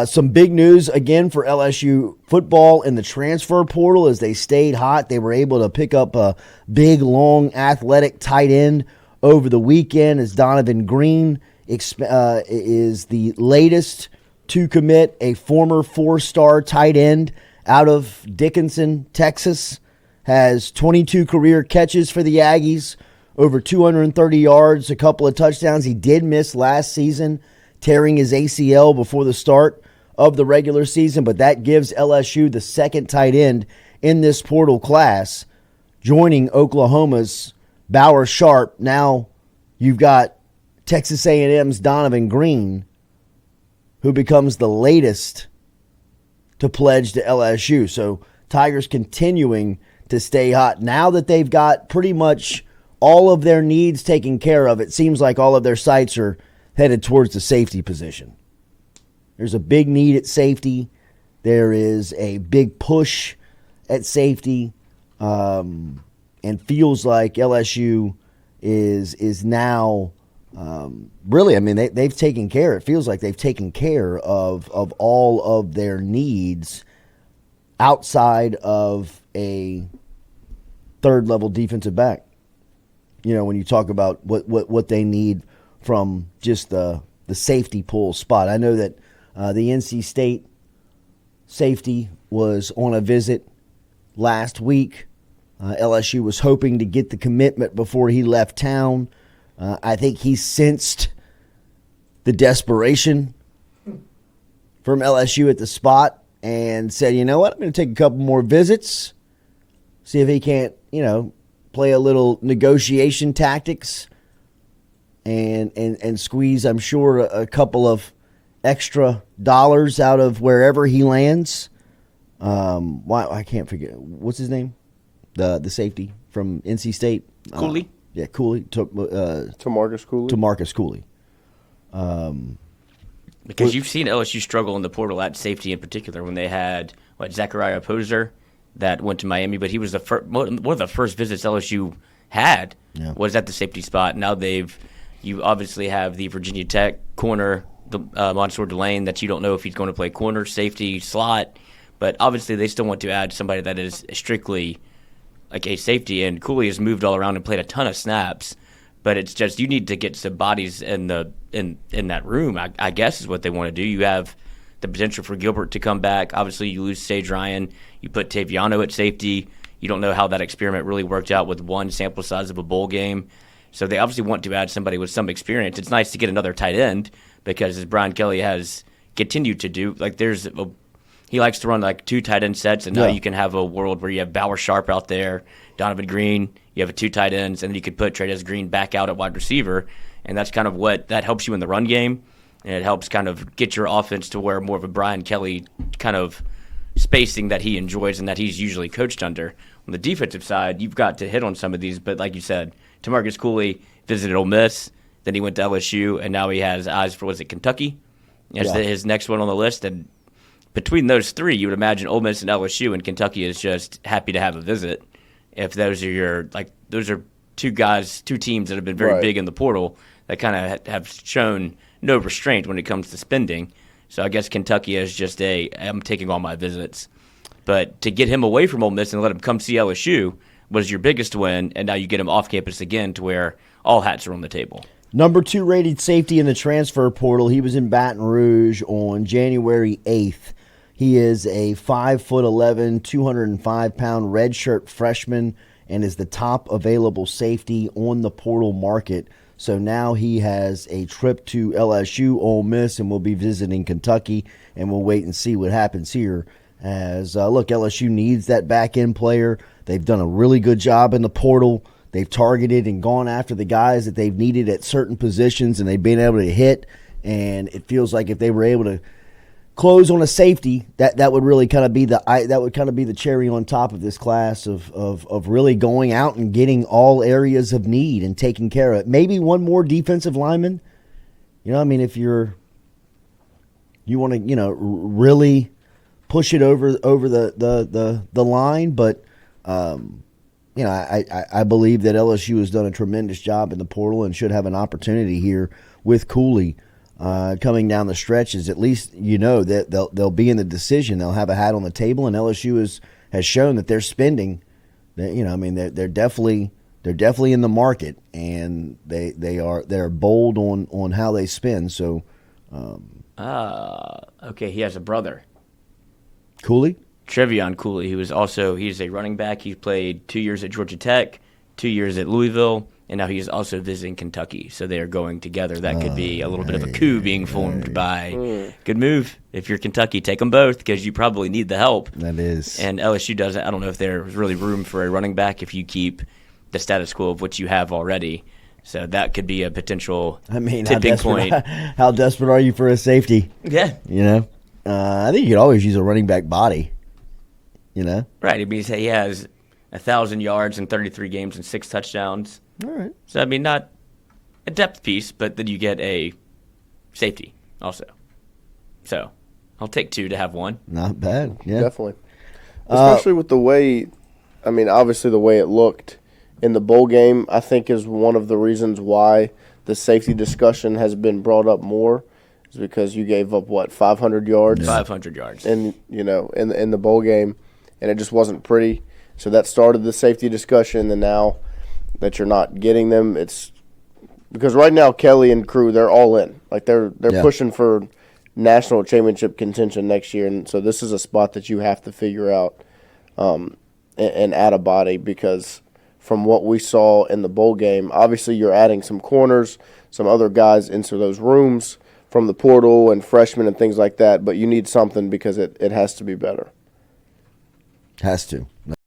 Some big news again for LSU football in the transfer portal as they stayed hot. They were able to pick up a big, long, athletic tight end over the weekend as Donovan Green is the latest to commit, a former 4-star tight end out of Dickinson, Texas. Has 22 career catches for the Aggies, over 230 yards, a couple of touchdowns. He did miss last season, tearing his ACL before the start of the regular season, but that gives LSU the second tight end in this portal class, joining Oklahoma's Bauer Sharp. Now you've got Texas A&M's Donovan Green, who becomes the latest to pledge to LSU. So Tigers continuing to stay hot. Now that they've got pretty much all of their needs taken care of, it seems like all of their sights are headed towards the safety position. There's a big need at safety. There is a big push at safety, and feels like LSU is now really. I mean, they've taken care. It feels like they've taken care of all of their needs outside of a third-level defensive back. You know, when you talk about what they need from just the safety pool spot. I know that the NC State safety was on a visit last week. LSU was hoping to get the commitment before he left town. I think he sensed the desperation from LSU at the spot and said, you know what, I'm going to take a couple more visits, see if he can't, play a little negotiation tactics and squeeze, I'm sure, a couple of extra dollars out of wherever he lands. I can't forget. What's his name? The safety from NC State? Cooley? Yeah, Cooley. Tamarcus Cooley. Tamarcus Cooley. Because you've seen LSU struggle in the portal at safety in particular when they had, Zachariah Poser that went to Miami, but he was one of the first visits LSU had was at the safety spot. Now you obviously have the Virginia Tech corner, Monsoor Delane, that you don't know if he's going to play corner, safety, slot, but obviously they still want to add somebody that is strictly like a safety, and Cooley has moved all around and played a ton of snaps, but it's just you need to get some bodies in that room, I guess is what they want to do. You have the potential for Gilbert to come back. Obviously, you lose Sage Ryan. You put Taviano at safety. You don't know how that experiment really worked out with one sample size of a bowl game. So they obviously want to add somebody with some experience. It's nice to get another tight end because, as Brian Kelly has continued to do, he likes to run two tight end sets, and now you can have a world where you have Bauer Sharp out there, Donovan Green, you have two tight ends, and then you could put Trey'Dez Green back out at wide receiver, and that's kind of that helps you in the run game, and it helps kind of get your offense to where more of a Brian Kelly kind of spacing that he enjoys and that he's usually coached under. On the defensive side, you've got to hit on some of these, but like you said, Tamarcus Cooley visited Ole Miss, then he went to LSU, and now he has eyes for, Kentucky? His next one on the list, and between those three, you would imagine Ole Miss and LSU, and Kentucky is just happy to have a visit. If those are those are two teams that have been very big in the portal that kind of have shown no restraint when it comes to spending. So I guess Kentucky is just I'm taking all my visits. But to get him away from Ole Miss and let him come see LSU was your biggest win, and now you get him off campus again to where all hats are on the table. Number 2 rated safety in the transfer portal. He was in Baton Rouge on January 8th. He is a 5'11", 205-pound redshirt freshman and is the top available safety on the portal market. So now he has a trip to LSU, Ole Miss, and will be visiting Kentucky, and we'll wait and see what happens here. As LSU needs that back-end player. They've done a really good job in the portal. They've targeted and gone after the guys that they've needed at certain positions, and they've been able to hit. And it feels like if they were able to close on a safety, that would really kind of be the cherry on top of this class of really going out and getting all areas of need and taking care of it. Maybe one more defensive lineman. If you want to really push it over the line, but I believe that LSU has done a tremendous job in the portal and should have an opportunity here with Cooley coming down the stretch is at least that they'll be in the decision. They'll have a hat on the table, and LSU has shown that they're spending. They're definitely in the market, and they're bold on how they spend. So, okay, he has a brother, Cooley. Trevion Cooley, he's a running back. He played 2 years at Georgia Tech, 2 years at Louisville, and now he's also visiting Kentucky. So they are going together. That could be a little bit of a coup being formed by. Good move. If you're Kentucky, take them both because you probably need the help. That is. And LSU does it. I don't know if there's really room for a running back if you keep the status quo of what you have already. So that could be a potential tipping point. How desperate are you for a safety? Yeah. I think you could always use a running back body. Right. It means he has 1,000 yards in 33 games and 6 touchdowns. All right. So, not a depth piece, but then you get a safety also. So, I'll take 2 to have 1. Not bad. Yeah. Definitely. Especially with the way, obviously the way it looked in the bowl game, I think is one of the reasons why the safety discussion has been brought up more. Is because you gave up, 500 yards? 500 yards. In the bowl game, and it just wasn't pretty. So that started the safety discussion, and now that you're not getting them, it's because right now Kelly and crew, they're all in. Like they're pushing for national championship contention next year, and so this is a spot that you have to figure out and add a body, because from what we saw in the bowl game, obviously you're adding some corners, some other guys into those rooms from the portal and freshmen and things like that, but you need something because it has to be better. Has to.